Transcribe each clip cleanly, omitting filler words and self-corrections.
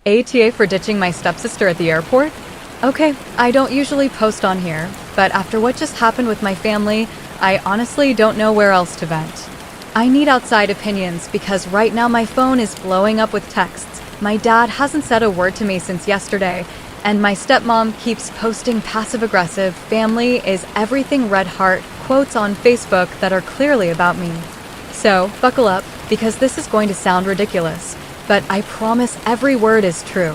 ATA for ditching my stepsister at the airport? Okay, I don't usually post on here, but after what just happened with my family, I honestly don't know where else to vent. I need outside opinions because right now my phone is blowing up with texts. My dad hasn't said a word to me since yesterday, and my stepmom keeps posting passive-aggressive "family is everything red heart" quotes on Facebook that are clearly about me. So, buckle up, because this is going to sound ridiculous, but I promise every word is true.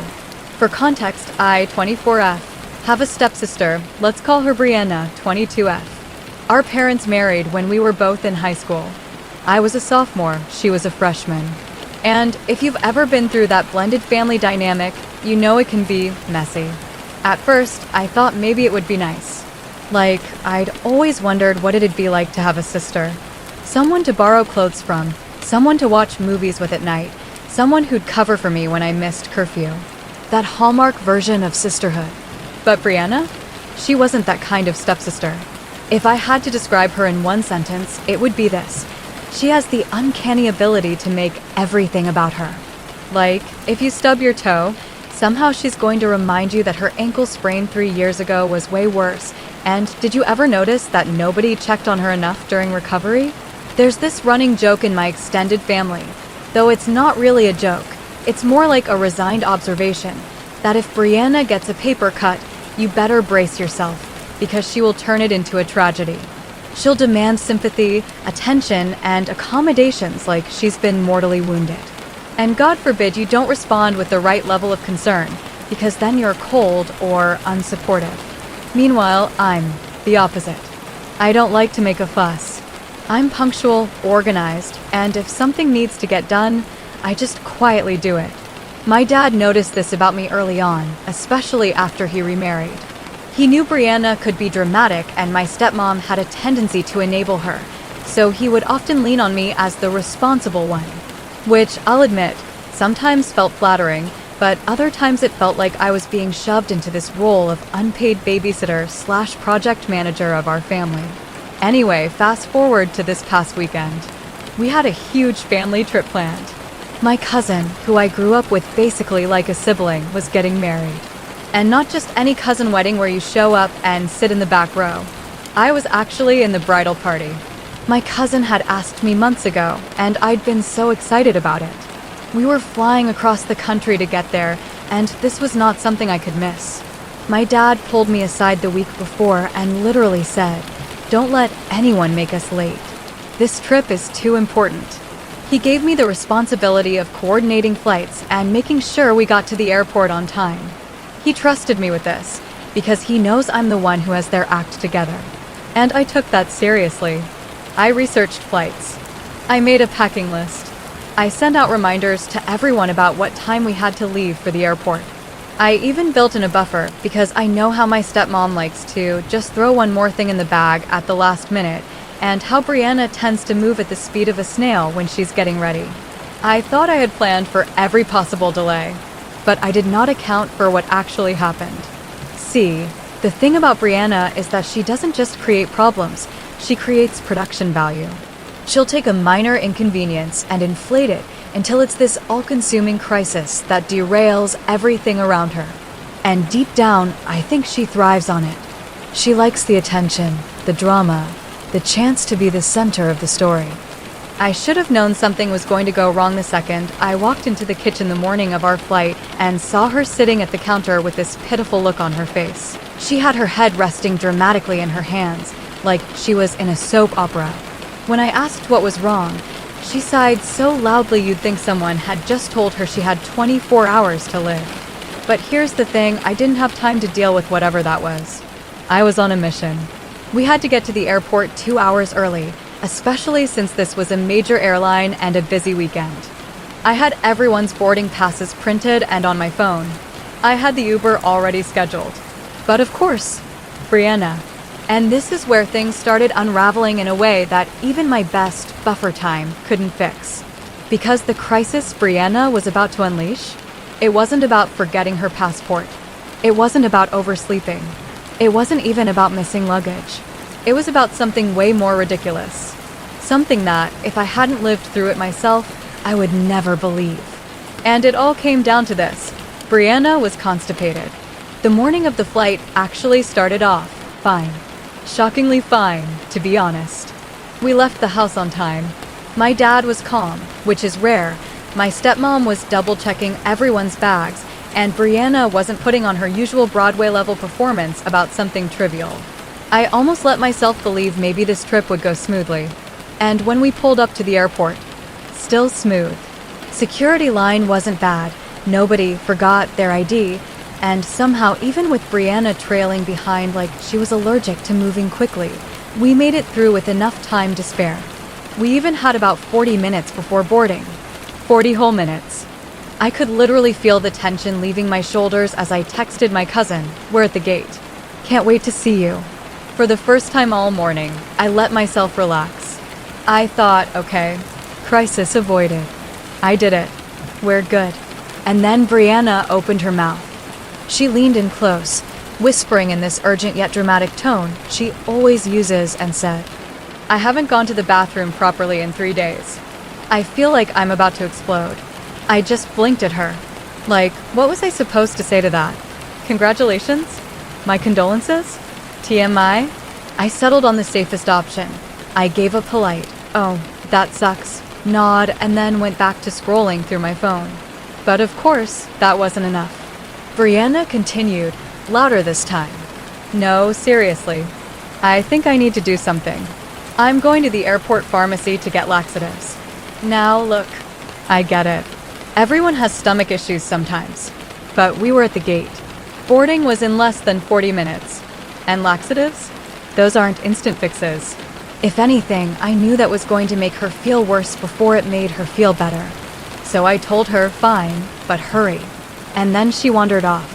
For context, I, 24F, have a stepsister, let's call her Brianna, 22F. Our parents married when we were both in high school. I was a sophomore, she was a freshman. And if you've ever been through that blended family dynamic, you know it can be messy. At first, I thought maybe it would be nice. Like, I'd always wondered what it'd be like to have a sister. Someone to borrow clothes from, someone to watch movies with at night, someone who'd cover for me when I missed curfew. That hallmark version of sisterhood. But Brianna? She wasn't that kind of stepsister. If I had to describe her in one sentence, it would be this. She has the uncanny ability to make everything about her. Like, if you stub your toe, somehow she's going to remind you that her ankle sprain 3 years ago was way worse. And did you ever notice that nobody checked on her enough during recovery? There's this running joke in my extended family, though it's not really a joke. It's more like a resigned observation, that if Brianna gets a paper cut, you better brace yourself, because she will turn it into a tragedy. She'll demand sympathy, attention, and accommodations like she's been mortally wounded. And God forbid you don't respond with the right level of concern, because then you're cold or unsupportive. Meanwhile, I'm the opposite. I don't like to make a fuss. I'm punctual, organized, and if something needs to get done, I just quietly do it. My dad noticed this about me early on, especially after he remarried. He knew Brianna could be dramatic and my stepmom had a tendency to enable her, so he would often lean on me as the responsible one. Which, I'll admit, sometimes felt flattering, but other times it felt like I was being shoved into this role of unpaid babysitter / project manager of our family. Anyway, fast forward to this past weekend. We had a huge family trip planned. My cousin, who I grew up with basically like a sibling, was getting married. And not just any cousin wedding where you show up and sit in the back row. I was actually in the bridal party. My cousin had asked me months ago, and I'd been so excited about it. We were flying across the country to get there, and this was not something I could miss. My dad pulled me aside the week before and literally said, "Don't let anyone make us late. This trip is too important." He gave me the responsibility of coordinating flights and making sure we got to the airport on time. He trusted me with this, because he knows I'm the one who has their act together. And I took that seriously. I researched flights. I made a packing list. I sent out reminders to everyone about what time we had to leave for the airport. I even built in a buffer, because I know how my stepmom likes to just throw one more thing in the bag at the last minute, and how Brianna tends to move at the speed of a snail when she's getting ready. I thought I had planned for every possible delay, but I did not account for what actually happened. See, the thing about Brianna is that she doesn't just create problems, she creates production value. She'll take a minor inconvenience and inflate it until it's this all-consuming crisis that derails everything around her. And deep down, I think she thrives on it. She likes the attention, the drama, the chance to be the center of the story. I should have known something was going to go wrong the second I walked into the kitchen the morning of our flight and saw her sitting at the counter with this pitiful look on her face. She had her head resting dramatically in her hands, like she was in a soap opera. When I asked what was wrong, she sighed so loudly you'd think someone had just told her she had 24 hours to live. But here's the thing, I didn't have time to deal with whatever that was. I was on a mission. We had to get to the airport 2 hours early, especially since this was a major airline and a busy weekend. I had everyone's boarding passes printed and on my phone. I had the Uber already scheduled. But of course, Brianna. And this is where things started unraveling in a way that even my best buffer time couldn't fix. Because the crisis Brianna was about to unleash, it wasn't about forgetting her passport. It wasn't about oversleeping. It wasn't even about missing luggage. It was about something way more ridiculous. Something that, if I hadn't lived through it myself, I would never believe. And it all came down to this. Brianna was constipated. The morning of the flight actually started off fine. Shockingly fine, to be honest. We left the house on time. My dad was calm, which is rare. My stepmom was double-checking everyone's bags, and Brianna wasn't putting on her usual Broadway-level performance about something trivial. I almost let myself believe maybe this trip would go smoothly. And when we pulled up to the airport, still smooth. Security line wasn't bad. Nobody forgot their ID, and somehow, even with Brianna trailing behind like she was allergic to moving quickly, we made it through with enough time to spare. We even had about 40 minutes before boarding. 40 whole minutes. I could literally feel the tension leaving my shoulders as I texted my cousin, "We're at the gate. Can't wait to see you." For the first time all morning, I let myself relax. I thought, okay, crisis avoided. I did it. We're good. And then Brianna opened her mouth. She leaned in close, whispering in this urgent yet dramatic tone she always uses, and said, "I haven't gone to the bathroom properly in 3 days. I feel like I'm about to explode." I just blinked at her. Like, what was I supposed to say to that? Congratulations? My condolences? TMI? I settled on the safest option. I gave a polite, "Oh, that sucks," nod, and then went back to scrolling through my phone. But of course, that wasn't enough. Brianna continued, louder this time. "No, seriously. I think I need to do something. I'm going to the airport pharmacy to get laxatives." Now, look, I get it. Everyone has stomach issues sometimes. But we were at the gate. Boarding was in less than 40 minutes. And laxatives? Those aren't instant fixes. If anything, I knew that was going to make her feel worse before it made her feel better. So I told her, fine, but hurry. And then she wandered off.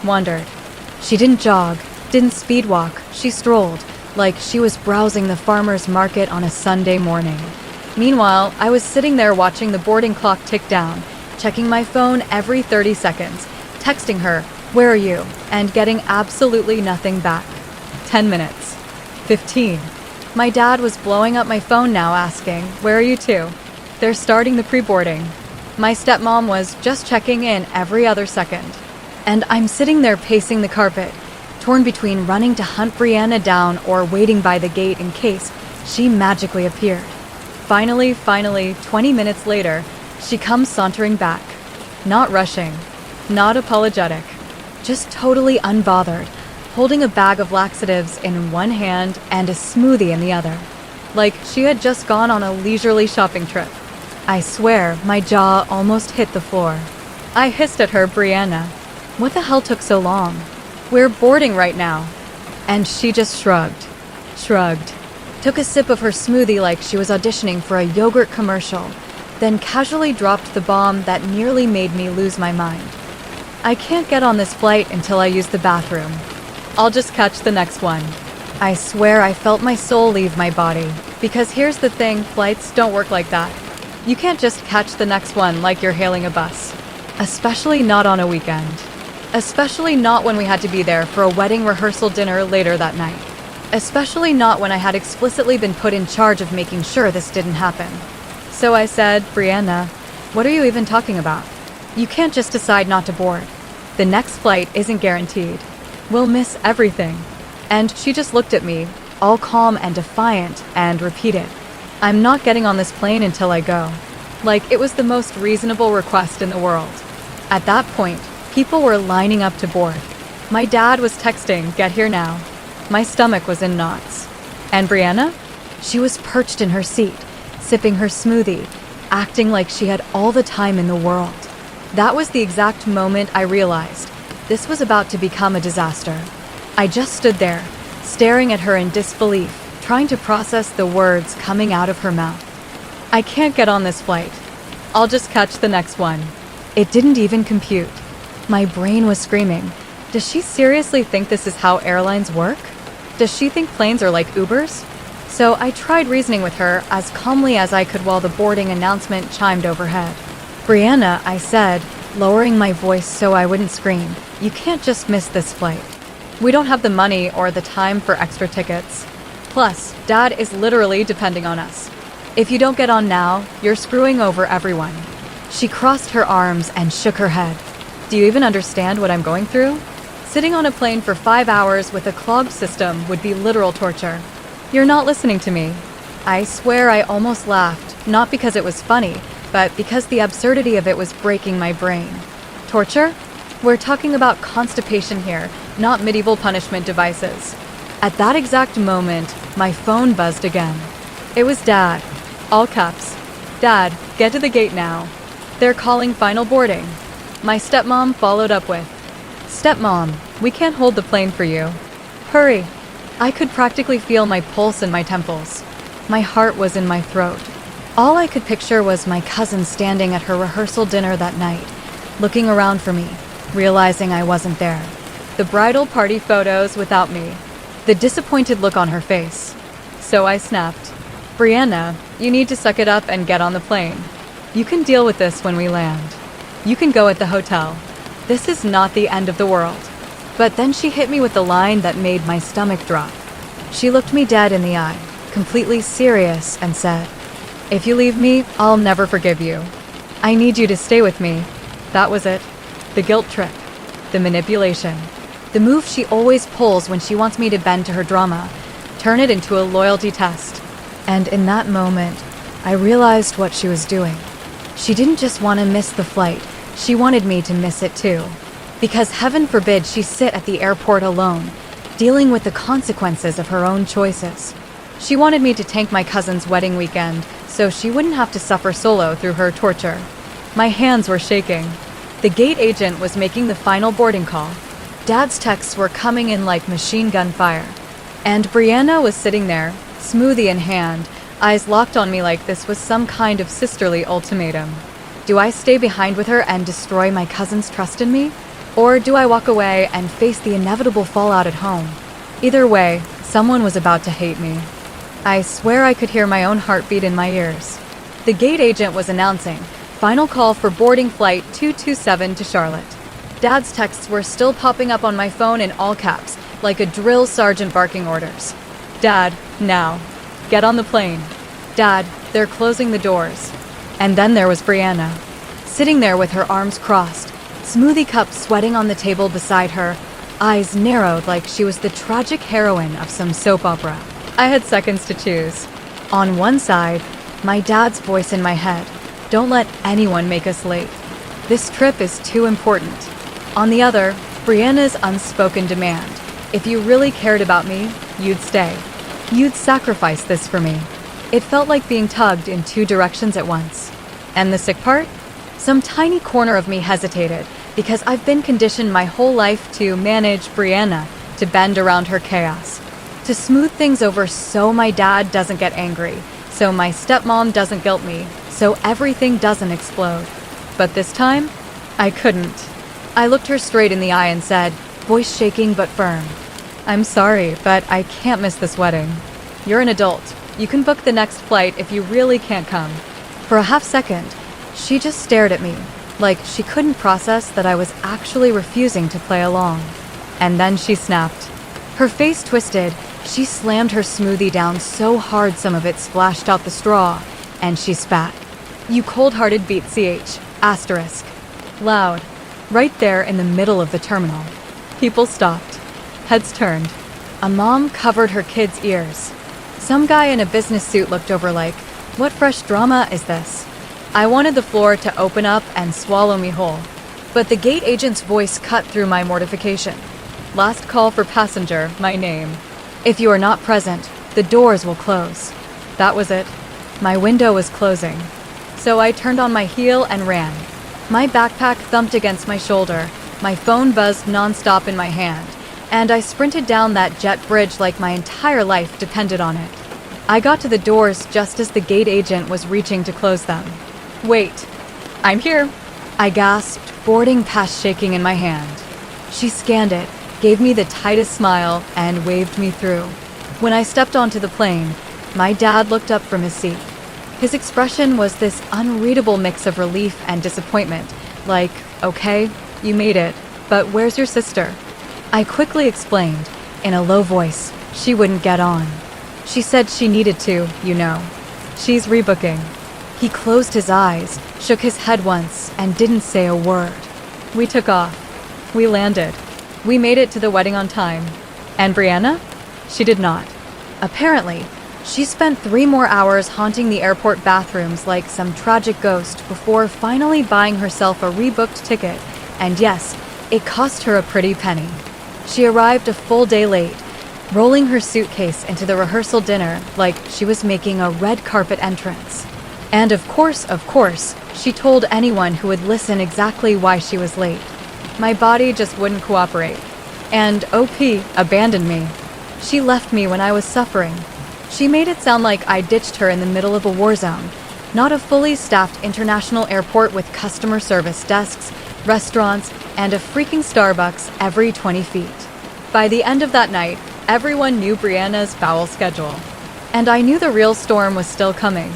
Wandered. She didn't jog, didn't speed walk, she strolled, like she was browsing the farmer's market on a Sunday morning. Meanwhile, I was sitting there watching the boarding clock tick down, checking my phone every 30 seconds, texting her, "Where are you?" and getting absolutely nothing back. 10 minutes. 15. My dad was blowing up my phone now, asking, "Where are you to?" They're starting the pre-boarding. My stepmom was just checking in every other second. And I'm sitting there pacing the carpet, torn between running to hunt Brianna down or waiting by the gate in case she magically appeared. Finally, 20 minutes later, she comes sauntering back. Not rushing, not apologetic, just totally unbothered, holding a bag of laxatives in one hand and a smoothie in the other. Like she had just gone on a leisurely shopping trip. I swear, my jaw almost hit the floor. I hissed at her, "Brianna, what the hell took so long? We're boarding right now." And she just shrugged. Took a sip of her smoothie like she was auditioning for a yogurt commercial, then casually dropped the bomb that nearly made me lose my mind. "I can't get on this flight until I use the bathroom. I'll just catch the next one." I swear I felt my soul leave my body, because here's the thing, flights don't work like that. You can't just catch the next one like you're hailing a bus. Especially not on a weekend. Especially not when we had to be there for a wedding rehearsal dinner later that night. Especially not when I had explicitly been put in charge of making sure this didn't happen. So I said, "Brianna, what are you even talking about? You can't just decide not to board. The next flight isn't guaranteed. We'll miss everything." And she just looked at me, all calm and defiant, and repeated, "I'm not getting on this plane until I go." Like it was the most reasonable request in the world. At that point, people were lining up to board. My dad was texting, "Get here now." My stomach was in knots. And Brianna? She was perched in her seat, sipping her smoothie, acting like she had all the time in the world. That was the exact moment I realized this was about to become a disaster. I just stood there, staring at her in disbelief, trying to process the words coming out of her mouth. "I can't get on this flight. I'll just catch the next one." It didn't even compute. My brain was screaming, does she seriously think this is how airlines work? Does she think planes are like Ubers? So I tried reasoning with her as calmly as I could while the boarding announcement chimed overhead. "Brianna," I said, lowering my voice so I wouldn't scream, "you can't just miss this flight. We don't have the money or the time for extra tickets. Plus, Dad is literally depending on us. If you don't get on now, you're screwing over everyone." She crossed her arms and shook her head. Do you even understand what I'm going through? Sitting on a plane for 5 hours with a clogged system would be literal torture. You're not listening to me. I swear I almost laughed, not because it was funny, but because the absurdity of it was breaking my brain. Torture? We're talking about constipation here, not medieval punishment devices. At that exact moment, my phone buzzed again. It was Dad. All caps. Dad, get to the gate now. They're calling final boarding. My stepmom followed up with, Stepmom, we can't hold the plane for you. Hurry. I could practically feel my pulse in my temples. My heart was in my throat. All I could picture was my cousin standing at her rehearsal dinner that night, looking around for me, realizing I wasn't there. The bridal party photos without me. The disappointed look on her face. So I snapped. Brianna, you need to suck it up and get on the plane. You can deal with this when we land. You can go at the hotel. This is not the end of the world. But then she hit me with a line that made my stomach drop. She looked me dead in the eye, completely serious, and said, If you leave me, I'll never forgive you. I need you to stay with me. That was it. The guilt trip. The manipulation. The move she always pulls when she wants me to bend to her drama. Turn it into a loyalty test. And in that moment, I realized what she was doing. She didn't just want to miss the flight. She wanted me to miss it too. Because heaven forbid she sit at the airport alone, dealing with the consequences of her own choices. She wanted me to tank my cousin's wedding weekend so she wouldn't have to suffer solo through her torture. My hands were shaking. The gate agent was making the final boarding call. Dad's texts were coming in like machine gun fire. And Brianna was sitting there, smoothie in hand, eyes locked on me like this was some kind of sisterly ultimatum. Do I stay behind with her and destroy my cousin's trust in me? Or do I walk away and face the inevitable fallout at home? Either way, someone was about to hate me. I swear I could hear my own heartbeat in my ears. The gate agent was announcing, final call for boarding flight 227 to Charlotte. Dad's texts were still popping up on my phone in all caps, like a drill sergeant barking orders. Dad, now. Get on the plane. Dad, they're closing the doors. And then there was Brianna, sitting there with her arms crossed, smoothie cup sweating on the table beside her, eyes narrowed like she was the tragic heroine of some soap opera. I had seconds to choose. On one side, my dad's voice in my head, don't let anyone make us late. This trip is too important. On the other, Brianna's unspoken demand. If you really cared about me, you'd stay. You'd sacrifice this for me. It felt like being tugged in two directions at once. And the sick part? Some tiny corner of me hesitated because I've been conditioned my whole life to manage Brianna, to bend around her chaos, to smooth things over so my dad doesn't get angry, so my stepmom doesn't guilt me, so everything doesn't explode. But this time, I couldn't. I looked her straight in the eye and said, voice shaking but firm, I'm sorry, but I can't miss this wedding. You're an adult. You can book the next flight if you really can't come. For a half second, she just stared at me, like she couldn't process that I was actually refusing to play along. And then she snapped. Her face twisted, she slammed her smoothie down so hard some of it splashed out the straw, and she spat. You cold-hearted beat CH, asterisk. Loud, right there in the middle of the terminal. People stopped. Heads turned. A mom covered her kids' ears. Some guy in a business suit looked over like, what fresh drama is this? I wanted the floor to open up and swallow me whole. But the gate agent's voice cut through my mortification. Last call for passenger, my name. If you are not present, the doors will close. That was it. My window was closing. So I turned on my heel and ran. My backpack thumped against my shoulder. My phone buzzed nonstop in my hand. And I sprinted down that jet bridge like my entire life depended on it. I got to the doors just as the gate agent was reaching to close them. Wait, I'm here. I gasped, boarding pass shaking in my hand. She scanned it, gave me the tightest smile, and waved me through. When I stepped onto the plane, my dad looked up from his seat. His expression was this unreadable mix of relief and disappointment, like, okay, you made it, but where's your sister? I quickly explained, in a low voice, she wouldn't get on. She said she needed to, you know. She's rebooking. He closed his eyes, shook his head once, and didn't say a word. We took off. We landed. We made it to the wedding on time. And Brianna? She did not. Apparently, she spent 3 more hours haunting the airport bathrooms like some tragic ghost before finally buying herself a rebooked ticket, and yes, it cost her a pretty penny. She arrived a full day late, rolling her suitcase into the rehearsal dinner like she was making a red carpet entrance. And of course, she told anyone who would listen exactly why she was late. My body just wouldn't cooperate. And OP abandoned me. She left me when I was suffering. She made it sound like I ditched her in the middle of a war zone, not a fully staffed international airport with customer service desks, restaurants, and a freaking Starbucks every 20 feet. By the end of that night, everyone knew Brianna's foul schedule. And I knew the real storm was still coming.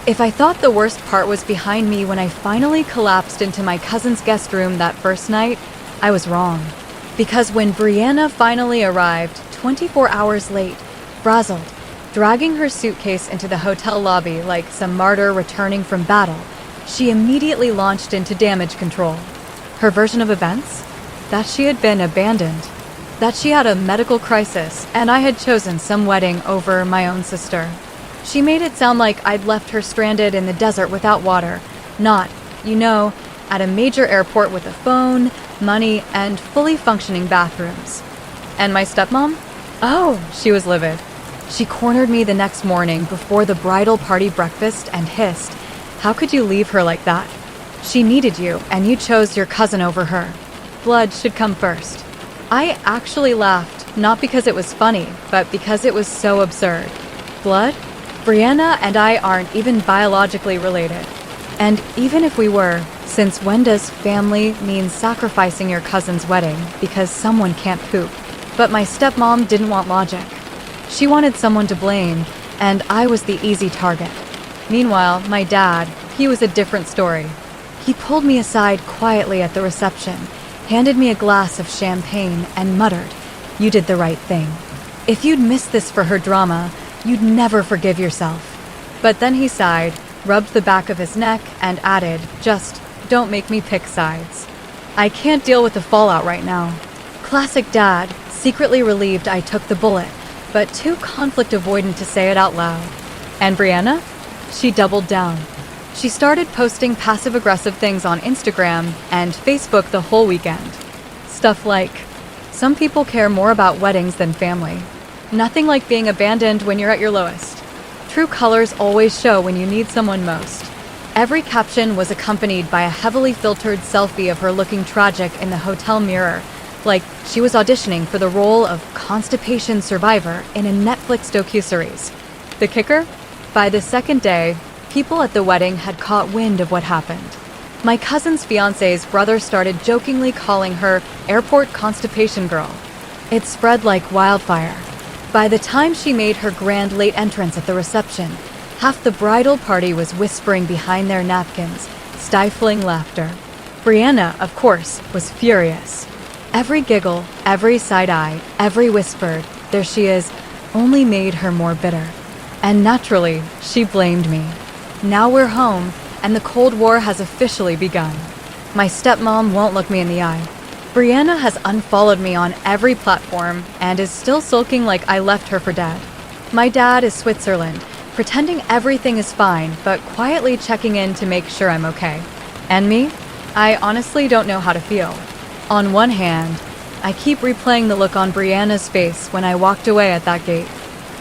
If I thought the worst part was behind me when I finally collapsed into my cousin's guest room that first night, I was wrong. Because when Brianna finally arrived, 24 hours late, frazzled, dragging her suitcase into the hotel lobby like some martyr returning from battle, she immediately launched into damage control. Her version of events? That she had been abandoned. That she had a medical crisis, and I had chosen some wedding over my own sister. She made it sound like I'd left her stranded in the desert without water, not, at a major airport with a phone, money, and fully functioning bathrooms. And my stepmom? Oh, she was livid. She cornered me the next morning before the bridal party breakfast and hissed, "How could you leave her like that? She needed you, and you chose your cousin over her. Blood should come first." I actually laughed, not because it was funny, but because it was so absurd. Blood? Brianna and I aren't even biologically related. And even if we were, since when does family mean sacrificing your cousin's wedding because someone can't poop? But my stepmom didn't want logic. She wanted someone to blame, and I was the easy target. Meanwhile, my dad, he was a different story. He pulled me aside quietly at the reception, handed me a glass of champagne, and muttered, "You did the right thing. If you'd missed this for her drama, you'd never forgive yourself." But then he sighed, rubbed the back of his neck, and added, "Just don't make me pick sides. I can't deal with the fallout right now." Classic dad, secretly relieved I took the bullet, but too conflict avoidant to say it out loud. And Brianna? She doubled down. She started posting passive-aggressive things on Instagram and Facebook the whole weekend. Stuff like, "Some people care more about weddings than family. Nothing like being abandoned when you're at your lowest. True colors always show when you need someone most." Every caption was accompanied by a heavily filtered selfie of her looking tragic in the hotel mirror, like she was auditioning for the role of constipation survivor in a Netflix docuseries. The kicker? By the second day, people at the wedding had caught wind of what happened. My cousin's fiancé's brother started jokingly calling her Airport Constipation Girl. It spread like wildfire. By the time she made her grand late entrance at the reception, half the bridal party was whispering behind their napkins, stifling laughter. Brianna, of course, was furious. Every giggle, every side-eye, every whispered, "There she is," only made her more bitter. And naturally, she blamed me. Now we're home, and the Cold War has officially begun. My stepmom won't look me in the eye. Brianna has unfollowed me on every platform and is still sulking like I left her for dead. My dad is Switzerland, pretending everything is fine, but quietly checking in to make sure I'm okay. And me? I honestly don't know how to feel. On one hand, I keep replaying the look on Brianna's face when I walked away at that gate.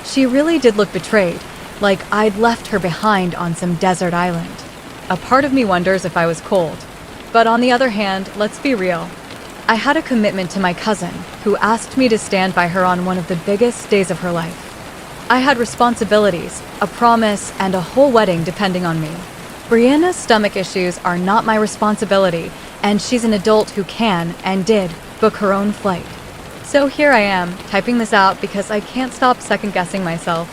She really did look betrayed, like I'd left her behind on some desert island. A part of me wonders if I was cold. But on the other hand, let's be real. I had a commitment to my cousin, who asked me to stand by her on one of the biggest days of her life. I had responsibilities, a promise, and a whole wedding depending on me. Brianna's stomach issues are not my responsibility, and she's an adult who can, and did, book her own flight. So here I am, typing this out because I can't stop second-guessing myself.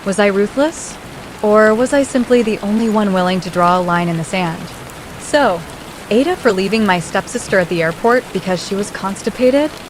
Was I ruthless? Or was I simply the only one willing to draw a line in the sand? So, AITA for leaving my stepsister at the airport because she was constipated?